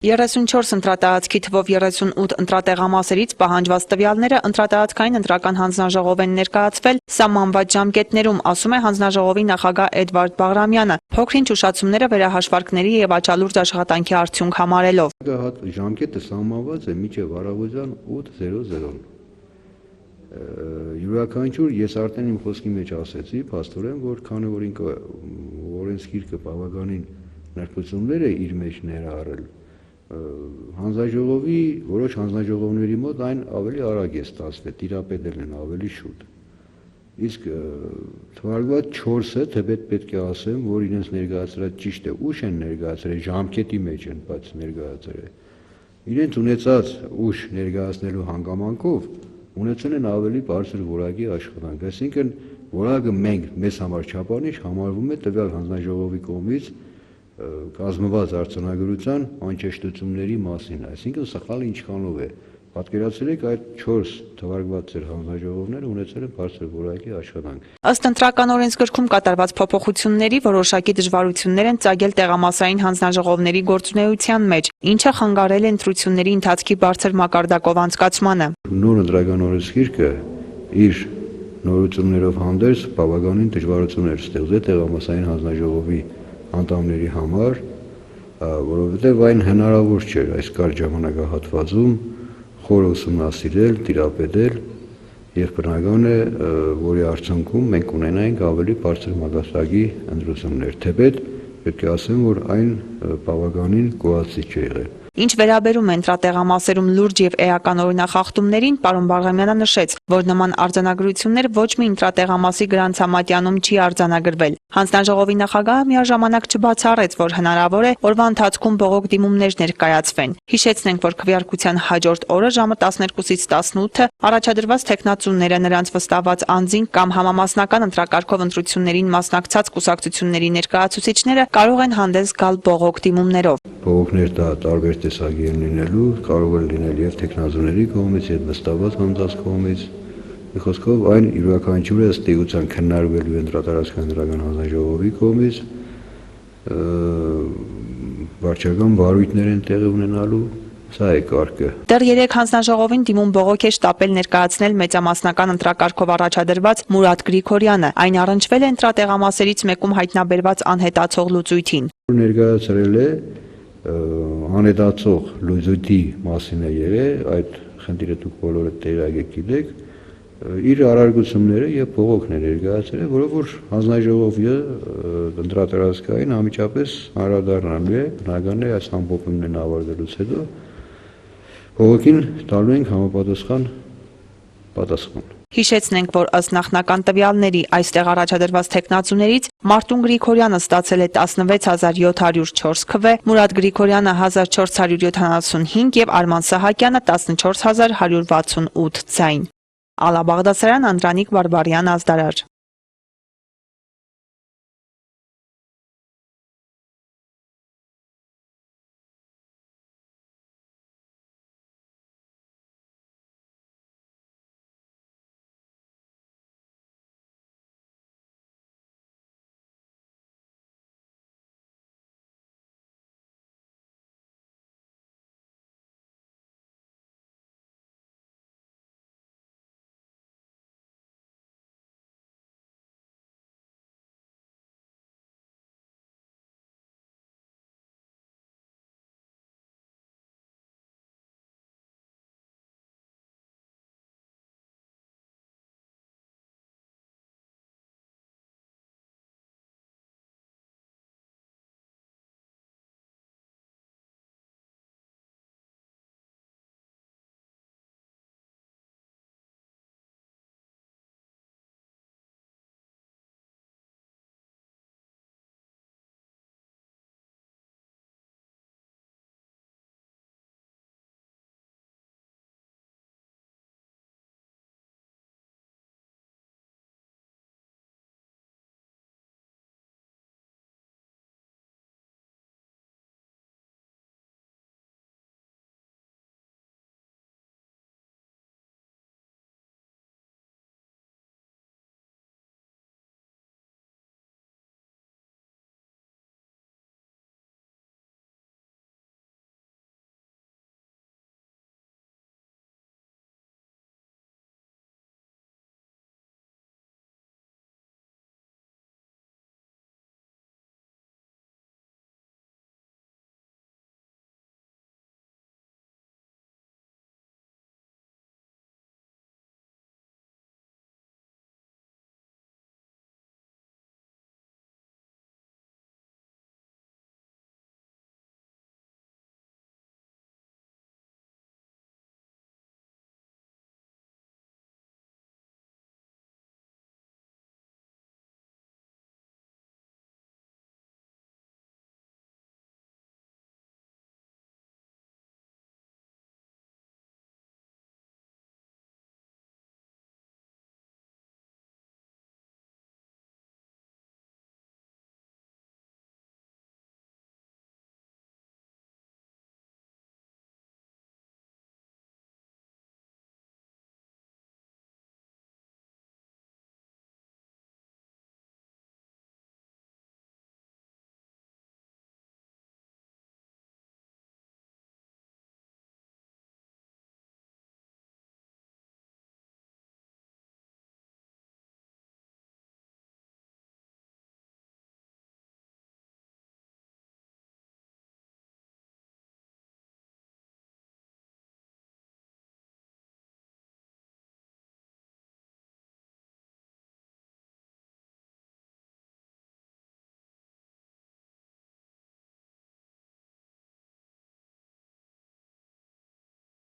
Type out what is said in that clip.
34 ընտրատահացքի թվով 38 ընտրատեղամասերից պահանջված տվյալները ընտրատահացքային ընտրական հանձնաժողով են ներկայացվել սահմանված ժամկետներում, ասում է հանձնաժողովի նախագահ Էդվարդ Բաղրամյանը, փոքրինչ ուշացումները վերահաշվարկների եւ աչալուրջ աշխատանքի արդյունք համարելով։ Ժամկետը սահմանված է մինչև առավոտյան 8:00։ Յուրաքանչյուր ես արդեն իմ խոսքի մեջ ասեցի, փաստորեն, որ քանի որ ինքը օրենսգիրքը բավականին նրբություններ է իր մեջ ներառել, հանձնաժողովի որոշ հանձնաժողովների մոտ այն ավելի արագ է ստացվել, տիրապետել են ավելի շուտ։ Իսկ թվարկված 4-ը, թեպետ պետք է ասեմ, որ իրենց ներկայացրած ճիշտ է, ուշ են ներկայացրել, ժամկետի մեջ են, բայց ներկայացրել։ Իրենց ունեցած ուշ ներկայացնելու հանգամանքով ունեցել են ավելի բարձր որակի աշխատանք, այսինքն որակը մենք մեզ համար չափանիշ համարվում է տվյալ հանձնաժողովի կողմից կազմված արձանագրության անճշտությունների մասին, այսինքն սխալը ինչքանով է։ Պատկերացրեք այդ 4 թվարկված ձեր հանձնաժողովները ունեցել են բարձր որակի աշխատանք։ Ըստ ընտրական օրենսգրքում կատարված փոփոխությունների որոշակի դժվարություններ են ծագել տեղամասային հանձնաժողովների գործունեության մեջ, ինչը խանգարել է ընտրությունների ընթացքի բարձր մակարդակով անցկացմանը։ Նոր ընտրական օրենսգիրքը իր նորություններով հանդերձ բավականին դժվարություններ ստեղծել տեղամասային հանձնաժողովի անդամների համար, որովհետև այն հնարավոր չէր այս կարճ ժամանակահատվածում խոր ուսումնասիրել, տիրապետել եւ բնական է, որի արդյունքում մենք ունենայինք ավելի բարձր մակարդակի ընտրություններ, թեպետ պետք է ասեմ, որ այն բավականին գոհացի չէ եղել։ Ինչ վերաբերում է ընտրատեղամասերում լուրջ եւ էական օրինախախտումներին, պարոն Բաղրամյանը նշեց, որ նման արձանագրություններ ոչ մի ընտրատեղամասի գրանցամատյանում չի արձանագրվել։ Հանձնաժողովի նախագահը միաժամանակ չբացառեց, որ հնարավոր է օրվա ընթացքում բողոք դիմումներ ներկայացվեն։ Հիշեցնենք, որ քվեարկության հաջորդ օրը ժամը 12-ից 18 առաջադրված թեկնածուները նրանց վստահված անձին կամ համամասնական ընտրակարգով ընտրություններին մասնակցած կուսակցությունների ներկայացուցիչները կարող են հանդես գալ բողոք դիմումներով։ Բողոքներ տարբեր տեսակի են լինելու, կարող են լինել եւ թեկնածուների կողմից, եւ վստահված անձանց կողմից։ Մի խոսքով այն յուրաքանչյուրը ըստ էության քննարկվելու է ընտրատարածքային ընտրական հանձնաժողովի կողմից, վարչական վարույթներ են տեղի ունենալու, սա է կարգը։ Դեռ 3 հանձնաժողովին դիմում բողոք է շտապել ներկայացնել մեծամասնական ընտրակարգով առաջադրված Մուրադ Գրիգորյանը։ Այն առնչվել է ընտրատեղամասերից մեկում հայտնաբերված անհետացող լուծույթին։ Ներկայացրել է անհետացող լուծույթի մասին է եղել, այդ խնդիրը դուք բոլորը տեղյակ եք գիտեք, իր արարգությունները եւ բողոքներ ներկայացրել, որով որ հանձնաժողովը ընտրատարածքային անմիջապես անդրադառնալու է, բնական է այս ամփոփումներն ավարտելուց հետո բողոքին տալու ենք համապատասխան պատասխան։ Հիշեցնենք, որ ըստ նախնական տվյալների այստեղ առաջադրված թեկնածուներից Մարտուն Գրիգորյանը ստացել է 16704 քվե, Մուրադ Գրիգորյանը 1475 եւ Արման Սահակյանը 14168 ձայն։ Ալա Բաղդասարյան, Անդրանիկ Բարբարյան, Ազդարար։